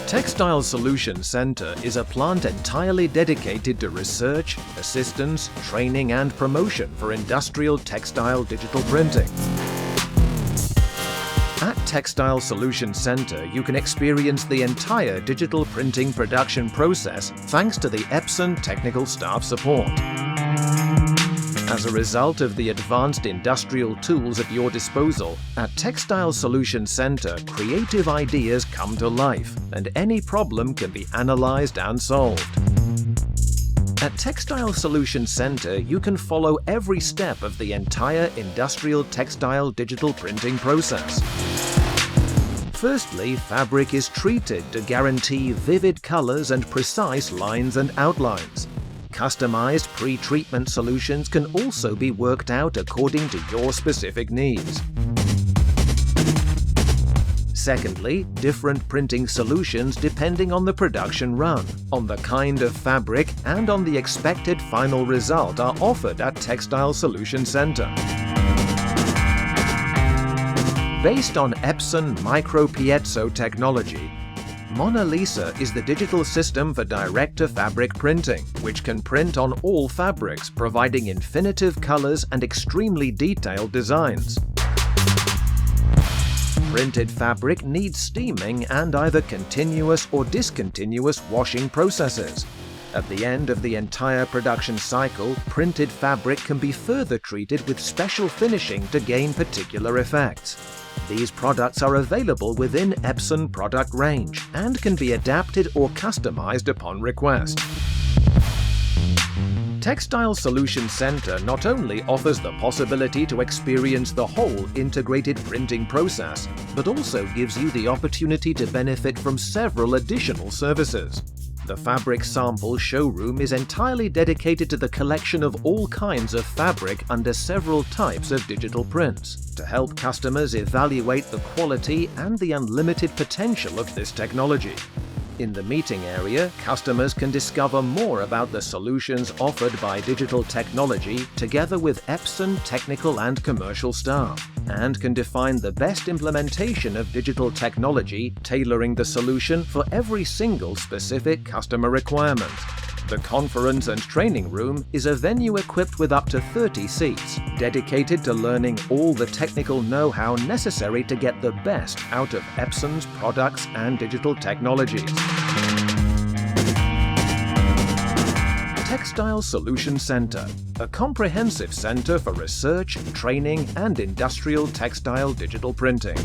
Textile Solution Center is a plant entirely dedicated to research, assistance, training and promotion for industrial textile digital printing. At Textile Solution Center, you can experience the entire digital printing production process thanks to the Epson technical staff support. As a result of the advanced industrial tools at your disposal, at Textile Solution Center, creative ideas come to life and any problem can be analyzed and solved. At Textile Solution Center, you can follow every step of the entire industrial textile digital printing process. Firstly, fabric is treated to guarantee vivid colors and precise lines and outlines. Customized pre-treatment solutions can also be worked out according to your specific needs. Secondly, different printing solutions depending on the production run, on the kind of fabric and on the expected final result are offered at Textile Solution Center. Based on Epson Micro Piezo technology, Mona Lisa is the digital system for direct-to-fabric printing, which can print on all fabrics, providing infinitive colors and extremely detailed designs. Printed fabric needs steaming and either continuous or discontinuous washing processes. At the end of the entire production cycle, printed fabric can be further treated with special finishing to gain particular effects. These products are available within Epson product range and can be adapted or customized upon request. Textile Solution Center not only offers the possibility to experience the whole integrated printing process, but also gives you the opportunity to benefit from several additional services. The Fabric Sample Showroom is entirely dedicated to the collection of all kinds of fabric under several types of digital prints, to help customers evaluate the quality and the unlimited potential of this technology. In the meeting area, customers can discover more about the solutions offered by digital technology together with Epson technical and commercial staff, and can define the best implementation of digital technology, tailoring the solution for every single specific customer requirement. The conference and training room is a venue equipped with up to 30 seats, dedicated to learning all the technical know-how necessary to get the best out of Epson's products and digital technologies. Textile Solution Center, a comprehensive center for research, training, and industrial textile digital printing.